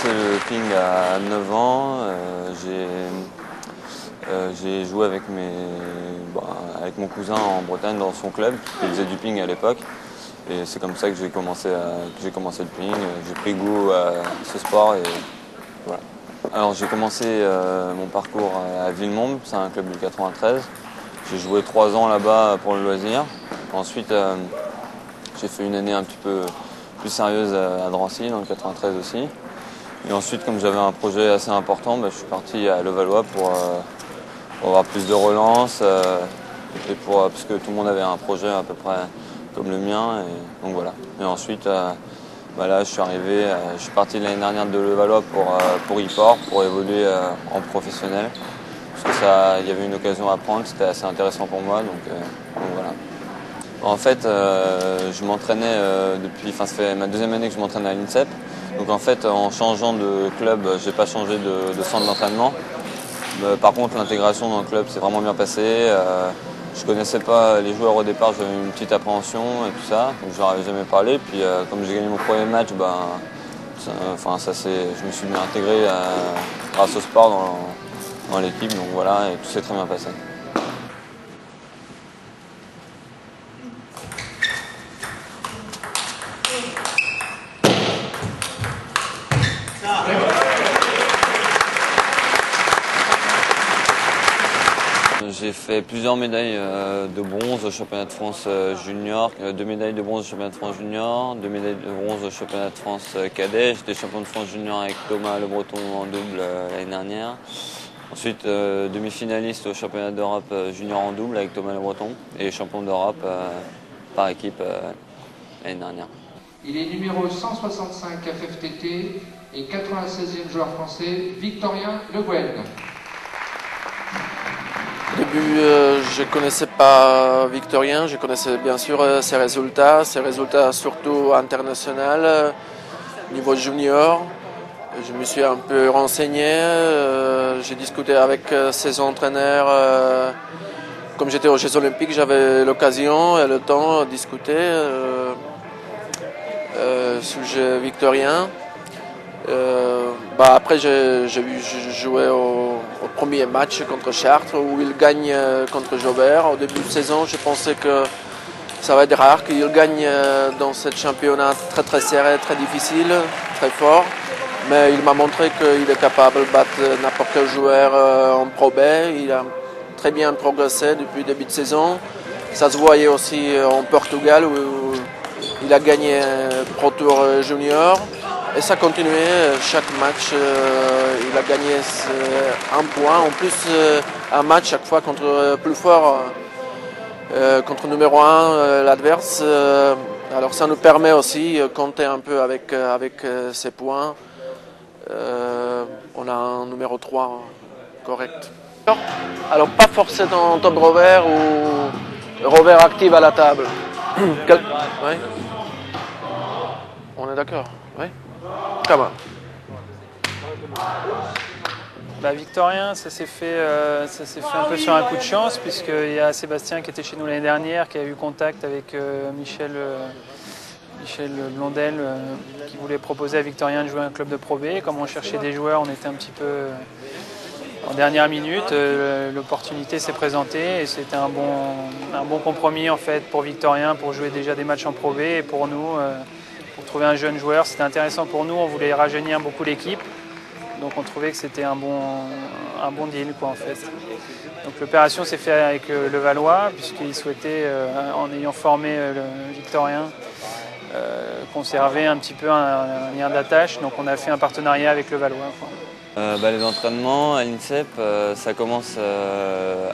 commencé le ping à 9 ans. J'ai joué avec mon cousin en Bretagne dans son club qui faisait du ping à l'époque. Et c'est comme ça que j'ai commencé le ping. J'ai pris goût à ce sport et voilà. Alors j'ai commencé mon parcours à Villemomble, c'est un club du 93. J'ai joué 3 ans là-bas pour le loisir. Ensuite j'ai fait une année un petit peu plus sérieuse à Drancy, dans le 93 aussi. Et ensuite, comme j'avais un projet assez important, je suis parti à Levallois pour avoir plus de relance et parce que tout le monde avait un projet à peu près comme le mien. Et donc voilà. Et ensuite, là, je suis parti l'année dernière de Levallois pour Yport, pour évoluer en professionnel. Parce que il y avait une occasion à prendre, c'était assez intéressant pour moi. Donc voilà. En fait, je m'entraînais ça fait ma 2e année que je m'entraîne à l'INSEP. Donc en fait, en changeant de club, j'ai pas changé de centre d'entraînement. Par contre, l'intégration dans le club s'est vraiment bien passée. Je connaissais pas les joueurs au départ, j'avais une petite appréhension et tout ça, donc je leur avais jamais parlé. Puis comme j'ai gagné mon premier match, je me suis bien intégré grâce au sport dans l'équipe. Donc voilà, et tout s'est très bien passé. J'ai fait plusieurs médailles de bronze au championnat de France junior, 2 médailles de bronze au championnat de France junior, 2 médailles de bronze au championnat de France cadet. J'étais champion de France junior avec Thomas Le Breton en double l'année dernière. Ensuite, demi-finaliste au championnat d'Europe junior en double avec Thomas Le Breton et champion d'Europe par équipe l'année dernière. Il est numéro 165 FFTT et 96e joueur français, Victorien Le Guen. Au début, je ne connaissais pas Victorien, je connaissais bien sûr ses résultats surtout internationaux, niveau junior. Je me suis un peu renseigné, j'ai discuté avec ses entraîneurs. Comme j'étais aux Jeux Olympiques, j'avais l'occasion et le temps de discuter sujet victorien. Après, j'ai vu jouer au premier match contre Chartres où il gagne contre Jaubert. Au début de saison, je pensais que ça va être rare qu'il gagne dans ce championnat très très serré, très difficile, très fort. Mais il m'a montré qu'il est capable de battre n'importe quel joueur en Pro B. Il a très bien progressé depuis le début de saison. Ça se voyait aussi en Portugal où il a gagné Pro Tour Junior. Et ça continuait, chaque match, il a gagné un point. En plus, un match chaque fois contre plus fort, contre numéro 1, l'adverse. Alors ça nous permet aussi de compter un peu avec ces points. On a un numéro 3 correct. Alors pas forcément top rover ou rover active à la table. Ouais. On est d'accord, oui. Comment? Victorien, ça s'est fait un peu sur un coup de chance, puisqu'il y a Sébastien qui était chez nous l'année dernière, qui a eu contact avec Michel Blondel, qui voulait proposer à Victorien de jouer un club de Pro B. Comme on cherchait des joueurs, on était un petit peu en dernière minute. L'opportunité s'est présentée et c'était un bon compromis en fait pour Victorien pour jouer déjà des matchs en Pro B et pour nous. Pour trouver un jeune joueur, c'était intéressant pour nous, on voulait rajeunir beaucoup l'équipe, donc on trouvait que c'était un bon deal en fait. Donc l'opération s'est faite avec Levallois, puisqu'il souhaitait, en ayant formé le Victorien, conserver un petit peu un lien d'attache, donc on a fait un partenariat avec Levallois. Les entraînements à l'INSEP, ça commence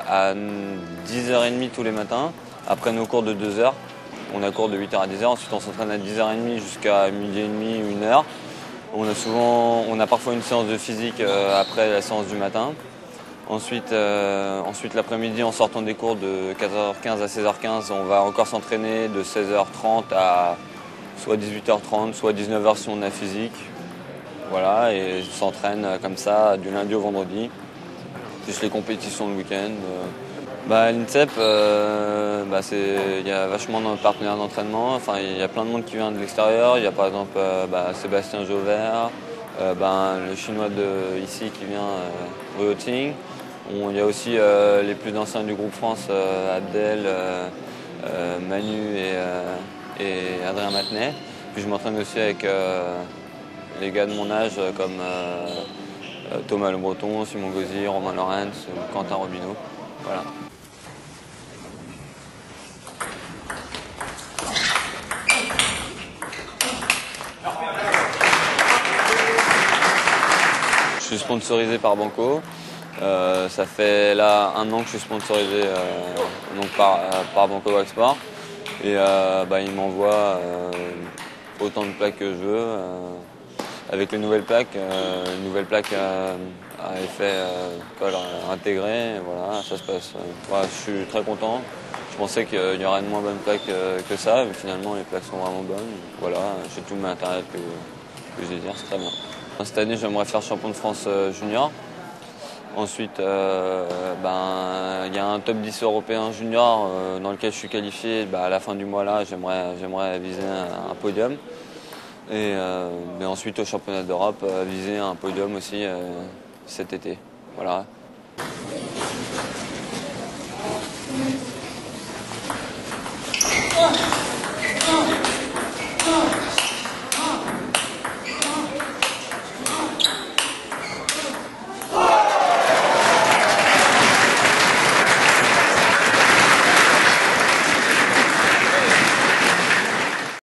à 10h30 tous les matins, après nos cours de 2 heures. On a cours de 8h à 10h, ensuite on s'entraîne à 10h30 jusqu'à 12h30 ou 1h. On a parfois une séance de physique après la séance du matin. Ensuite l'après-midi, en sortant des cours de 14h15 à 16h15, on va encore s'entraîner de 16h30 à soit 18h30, soit 19h si on a physique. Voilà, et on s'entraîne comme ça du lundi au vendredi, plus les compétitions le week-end. À l'INSEP, il y a vachement de partenaires d'entraînement. Enfin, il y a plein de monde qui vient de l'extérieur. Il y a par exemple Sébastien Jaubert, Le chinois ici qui vient, Ruo Ting. Il y a aussi les plus anciens du groupe France, Abdel, Manu et Adrien Matenet. Puis je m'entraîne aussi avec les gars de mon âge comme Thomas Le Breton, Simon Gauzy, Romain Lorenz, Quentin Robineau. Voilà. Je suis sponsorisé par Banco. Ça fait là 1 an que je suis sponsorisé par Banco Waxsport. Et ils m'envoient autant de plaques que je veux. Avec les nouvelles plaques, à effet colle intégré. Et voilà, ça se passe. Je suis très content. Je pensais qu'il y aurait une moins bonne plaque que ça, mais finalement les plaques sont vraiment bonnes. Voilà, j'ai tout le matériel que j'ai dit, c'est très bien. Cette année, j'aimerais faire champion de France junior. Ensuite, il y a un top 10 européen junior dans lequel je suis qualifié. À la fin du mois là, j'aimerais viser un podium. Mais ensuite au championnat d'Europe, viser un podium aussi cet été. Voilà.